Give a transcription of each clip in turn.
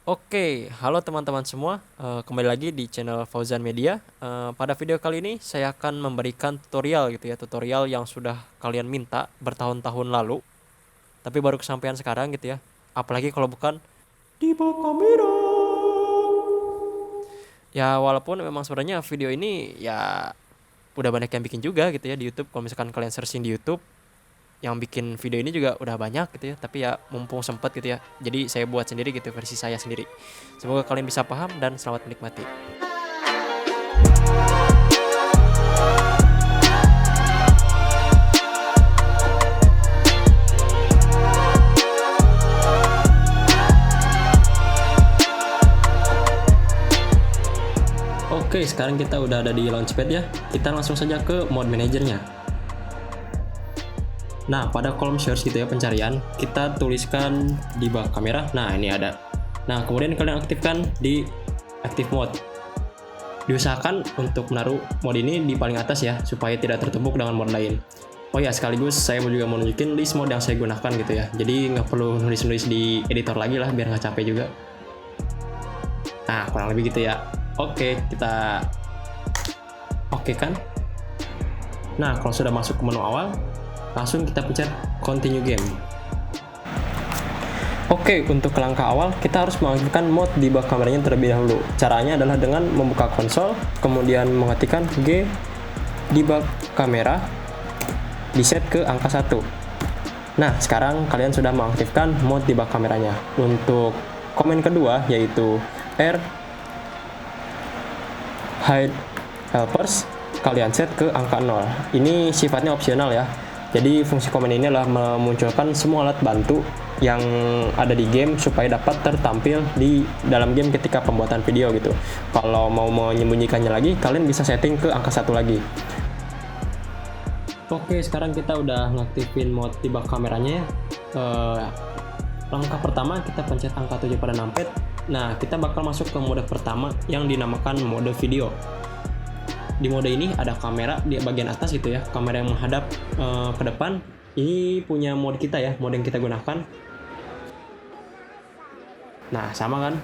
Oke, halo teman-teman semua. Kembali lagi di channel Fauzan Media. Pada video kali ini saya akan memberikan tutorial gitu ya, tutorial yang sudah kalian minta bertahun-tahun lalu, tapi baru kesampaian sekarang gitu ya. Apalagi kalau bukan di bawah kamera. Ya walaupun memang sebenarnya video ini ya udah banyak yang bikin juga gitu ya di YouTube. Kalau misalkan kalian searching di YouTube, yang bikin video ini juga udah banyak gitu ya, tapi ya mumpung sempet gitu ya, jadi saya buat sendiri gitu, versi saya sendiri. Semoga kalian bisa paham dan selamat menikmati. Oke, sekarang kita udah ada di Launchpad ya. Kita langsung saja ke mode manajernya. Nah, pada kolom search gitu ya, pencarian, kita tuliskan di bawah kamera. Nah, ini ada. Nah, kemudian kalian aktifkan di active mode. Diusahakan untuk menaruh mode ini di paling atas ya, supaya tidak tertumpuk dengan mode lain. Oh ya, sekaligus saya juga mau nunjukin list mode yang saya gunakan gitu ya. Jadi nggak perlu nulis-nulis di editor lagi lah, biar nggak capek juga. Nah, kurang lebih gitu ya. Oke, kita oke kan? Nah, kalau sudah masuk ke menu awal, langsung kita pencet continue game. Oke, untuk langkah awal kita harus mengaktifkan mode di bawah kameranya terlebih dahulu. Caranya adalah dengan membuka konsol, kemudian mengetikkan G di bawah kamera, di set ke angka 1. Nah, sekarang kalian sudah mengaktifkan mode di bawah kameranya. Untuk komen kedua yaitu R hide helpers, kalian set ke angka 0. Ini sifatnya opsional ya. Jadi fungsi komen ini adalah memunculkan semua alat bantu yang ada di game supaya dapat tertampil di dalam game ketika pembuatan video gitu. Kalau mau menyembunyikannya lagi, kalian bisa setting ke angka 1 lagi. Oke, sekarang kita udah ngaktifin mode di bawah kameranya ya. Langkah pertama kita pencet angka 7 pada numpad. Nah, kita bakal masuk ke mode pertama yang dinamakan mode video. Di mode ini ada kamera di bagian atas gitu ya, kamera yang menghadap ke depan. Ini punya mode kita ya, mode yang kita gunakan. Nah, sama kan?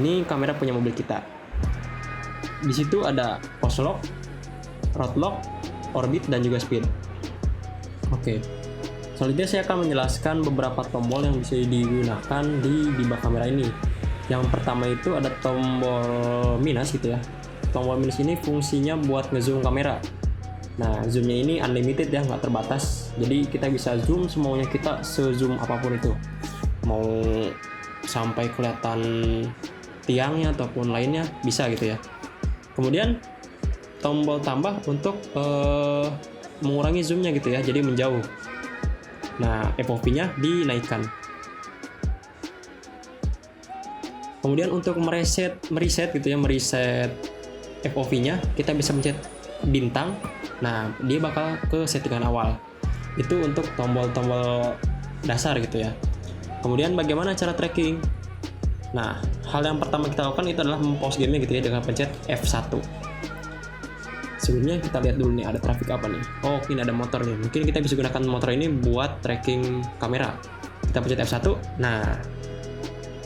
Ini kamera punya mobil kita. Di situ ada post lock, road lock, orbit, dan juga speed. Oke. Selanjutnya saya akan menjelaskan beberapa tombol yang bisa digunakan di bawah kamera ini. Yang pertama itu ada tombol minus gitu ya. Tombol minus ini fungsinya buat ngezoom kamera. Nah, zoomnya ini unlimited ya, nggak terbatas. Jadi kita bisa zoom semaunya kita, se-zoom apapun itu. Mau sampai kelihatan tiangnya ataupun lainnya bisa gitu ya. Kemudian tombol tambah untuk mengurangi zoomnya gitu ya, jadi menjauh. Nah, FOV-nya dinaikkan. Kemudian untuk mereset gitu ya, mereset FOV-nya, kita bisa mencet bintang. Nah, dia bakal ke settingan awal. Itu untuk tombol-tombol dasar gitu ya. Kemudian bagaimana cara tracking? Nah, hal yang pertama kita lakukan itu adalah mempause game gitu ya dengan pencet F1. Sebelumnya kita lihat dulu nih ada traffic apa nih. Oh, ini ada motor nih. Mungkin kita bisa gunakan motor ini buat tracking kamera. Kita pencet F1. Nah,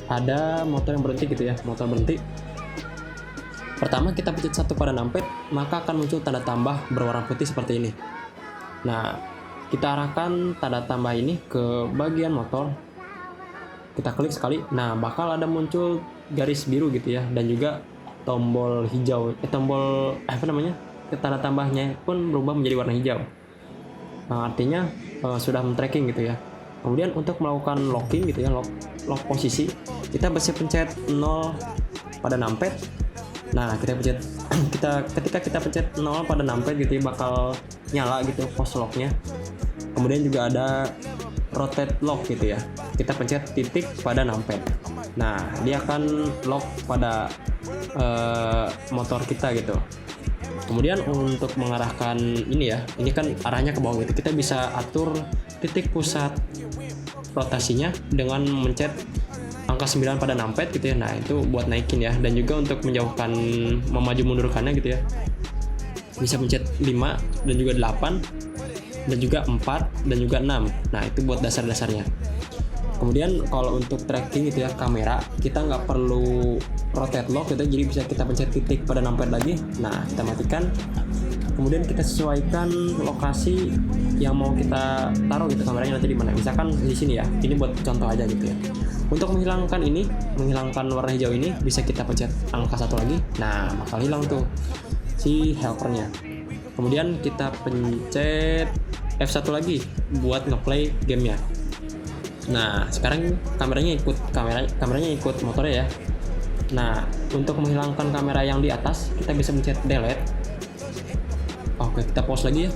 ada motor yang berhenti gitu ya, motor berhenti. Pertama kita pencet 1 pada numpad, maka akan muncul tanda tambah berwarna putih seperti ini. Nah, kita arahkan tanda tambah ini ke bagian motor. Kita klik sekali. Nah, bakal ada muncul garis biru gitu ya, dan juga tombol hijau. Tanda tambahnya pun berubah menjadi warna hijau. Nah, artinya sudah men-tracking gitu ya. Kemudian untuk melakukan locking gitu ya, lock posisi, kita bisa pencet 0 pada numpad. Nah, ketika kita pencet 0 pada numpad gitu ya, bakal nyala gitu post locknya. Kemudian juga ada rotate lock gitu ya. Kita pencet titik pada numpad. Nah, dia akan lock pada motor kita gitu. Kemudian untuk mengarahkan ini ya, ini kan arahnya ke bawah gitu. Kita bisa atur titik pusat rotasinya dengan mencet angka 9 pada numpad gitu ya. Nah, itu buat naikin ya, dan juga untuk menjauhkan, memaju mundurkannya gitu ya. Bisa mencet 5 dan juga 8 dan juga 4 dan juga 6. Nah, itu buat dasar-dasarnya. Kemudian kalau untuk tracking gitu ya kamera, kita nggak perlu rotate lock gitu, jadi bisa kita pencet titik pada numpad lagi. Nah, kita matikan. Kemudian kita sesuaikan lokasi yang mau kita taruh gitu kameranya nanti di mana. Misalkan di sini ya. Ini buat contoh aja gitu ya. Untuk menghilangkan ini, menghilangkan warna hijau ini, bisa kita pencet angka 1 lagi. Nah, bakal hilang tuh si helpernya. Kemudian kita pencet F1 lagi buat ngeplay gamenya. Nah, sekarang kameranya ikut motornya ya. Nah, untuk menghilangkan kamera yang di atas, kita bisa pencet delete. Oke, kita pause lagi ya.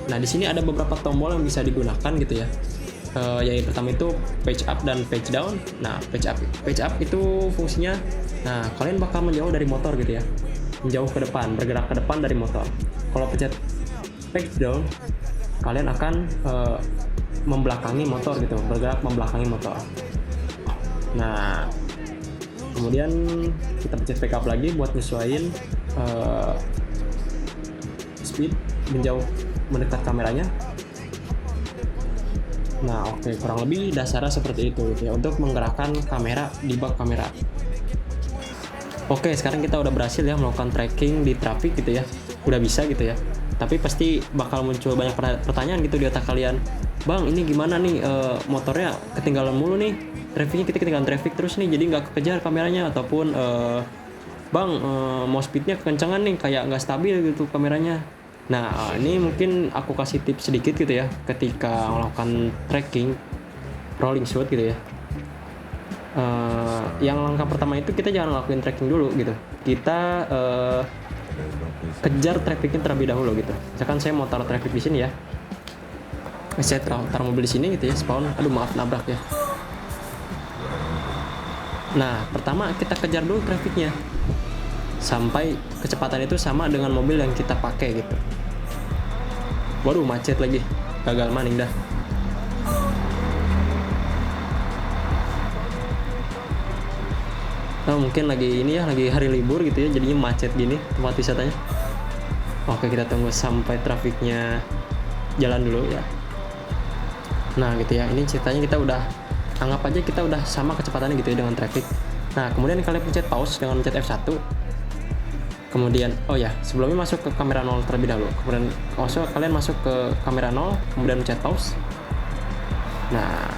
Nah, di sini ada beberapa tombol yang bisa digunakan gitu ya. Yang pertama itu page up dan page down. Nah, page up itu fungsinya, nah kalian bakal menjauh dari motor gitu ya, menjauh ke depan, bergerak ke depan dari motor. Kalau pencet page down, kalian akan membelakangi motor gitu, bergerak membelakangi motor. Nah, kemudian kita pencet pick up lagi buat nyesuaiin speed, menjauh mendekat kameranya. Nah, oke, kurang lebih dasarnya seperti itu gitu ya, untuk menggerakkan kamera di bak kamera. Oke, sekarang kita udah berhasil ya melakukan tracking di traffic gitu ya, udah bisa gitu ya. Tapi pasti bakal muncul banyak pertanyaan gitu di otak kalian. Bang, ini gimana nih, motornya ketinggalan mulu nih, trafficnya kita ketinggalan traffic terus nih, jadi nggak kekejar kameranya. Ataupun bang, mau speednya kekencangan nih, kayak nggak stabil gitu kameranya. Nah, ini mungkin aku kasih tips sedikit gitu ya, ketika melakukan tracking rolling shoot gitu ya. Yang langkah pertama itu kita jangan ngelakuin tracking dulu gitu. Kita kejar trafficnya terlebih dahulu gitu. Misalkan saya mau taruh traffic di sini ya. Saya taruh mobil di sini gitu ya, spawn. Aduh, maaf nabrak ya. Nah, pertama kita kejar dulu trafficnya sampai kecepatan itu sama dengan mobil yang kita pakai gitu. Waduh, macet lagi, gagal maning dah. Nah, mungkin lagi ini ya, lagi hari libur gitu ya, jadinya macet gini tempat wisatanya. Oke, kita tunggu sampai trafiknya jalan dulu ya. Nah gitu ya, ini ceritanya kita udah, anggap aja kita udah sama kecepatannya gitu ya dengan traffic. Nah, kemudian kalian pencet pause dengan mencet F1. Kemudian, oh ya, sebelumnya masuk ke kamera 0 terlebih dahulu. Kemudian kalian masuk ke kamera 0, kemudian mencet pause. Nah,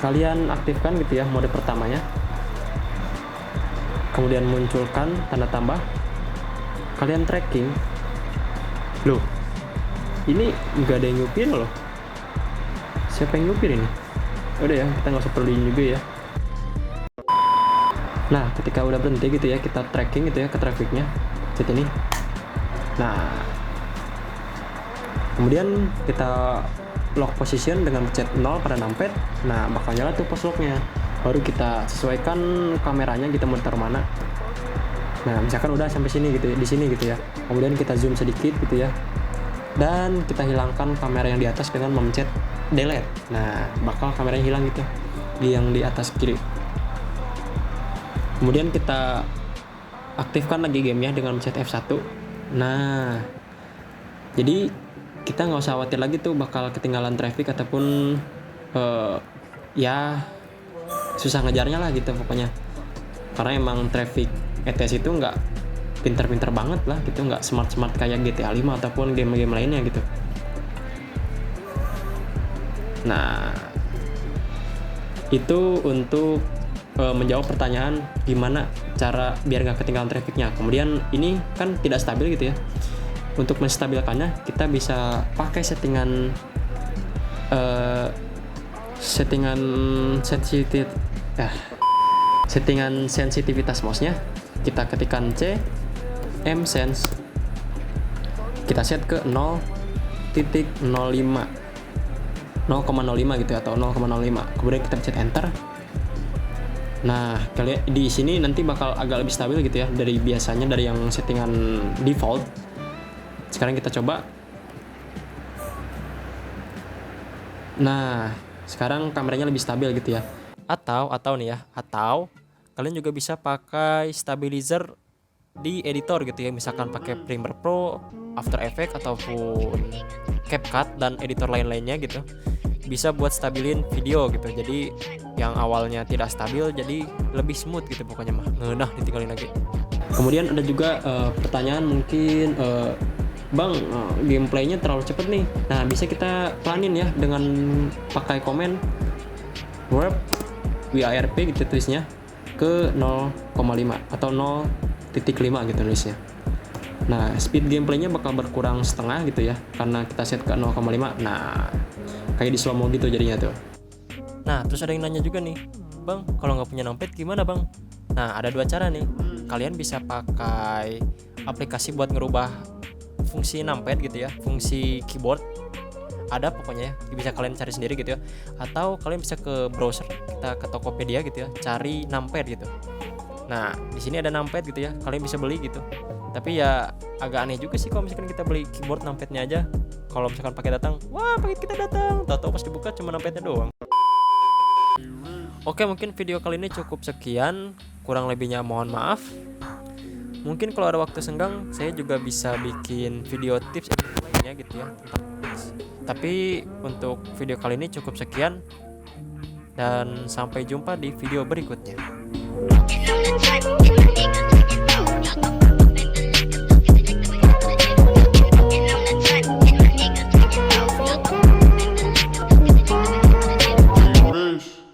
kalian aktifkan gitu ya mode pertamanya. Kemudian munculkan tanda tambah. Kalian tracking. Loh, ini nggak ada yang nyupir loh. Siapa yang nyupir ini? Udah ya, kita nggak usah peduliin juga ya. Nah, ketika udah berhenti gitu ya, kita tracking gitu ya ke trafficnya, chat ini. Nah, kemudian kita lock position dengan pencet 0 pada numpad. Nah, bakal nyala tuh post locknya. Baru kita sesuaikan kameranya, kita mau taruh mana. Nah, misalkan udah sampai sini gitu ya, di sini gitu ya. Kemudian kita zoom sedikit gitu ya. Dan kita hilangkan kamera yang di atas dengan memencet delete. Nah, bakal kameranya hilang gitu, yang di atas kiri. Kemudian kita aktifkan lagi gamenya dengan mencet F1. Nah, jadi kita nggak usah khawatir lagi tuh bakal ketinggalan traffic ataupun ya susah ngejarnya lah gitu pokoknya. Karena emang traffic ETS itu nggak pinter-pinter banget lah gitu, nggak smart-smart kayak GTA 5 ataupun game-game lainnya gitu. Nah, itu untuk menjawab pertanyaan gimana cara biar nggak ketinggalan trafficnya. Kemudian ini kan tidak stabil gitu ya. Untuk menstabilkannya kita bisa pakai settingan sensitivitas mouse-nya. Kita ketikkan C M sense, kita set ke 0.05 gitu atau 0,05. Kemudian kita pencet enter. Nah, kalian di sini nanti bakal agak lebih stabil gitu ya dari biasanya, dari yang settingan default. Sekarang kita coba. Nah, sekarang kameranya lebih stabil gitu ya. Atau nih ya, atau kalian juga bisa pakai stabilizer di editor gitu ya, misalkan pakai Premiere Pro, After Effects ataupun CapCut dan editor lain-lainnya gitu. bisa buat stabilin video gitu. Jadi yang awalnya tidak stabil jadi lebih smooth gitu pokoknya mah. Nah, ditinggalin lagi. Kemudian ada juga pertanyaan mungkin, Bang, gameplaynya terlalu cepet nih. Nah, bisa kita pelanin ya dengan pakai komen warp WARP gitu tulisnya ke 0,5 atau 0,5 gitu tulisnya. Nah, speed gameplaynya bakal berkurang setengah gitu ya, karena kita set ke 0,5. Nah, kayak di slow mo gitu jadinya tuh. Nah, terus ada yang nanya juga nih, Bang, kalau nggak punya numpad gimana Bang? Nah, ada dua cara nih. Kalian bisa pakai aplikasi buat ngerubah fungsi numpad gitu ya, fungsi keyboard. Ada pokoknya ya, bisa kalian cari sendiri gitu ya. Atau kalian bisa ke browser, kita ke Tokopedia gitu ya, cari numpad gitu. Nah, di sini ada numpad gitu ya, kalian bisa beli gitu. Tapi ya agak aneh juga sih kalau misalkan kita beli keyboard numpadnya aja. Kalau misalkan pakai datang, wah paket kita datang, tahu-tahu pas dibuka cuma numpadnya doang. Oke, mungkin video kali ini cukup sekian, kurang lebihnya mohon maaf. Mungkin kalau ada waktu senggang, saya juga bisa bikin video tips lainnya gitu ya. Tapi untuk video kali ini cukup sekian, dan sampai jumpa di video berikutnya.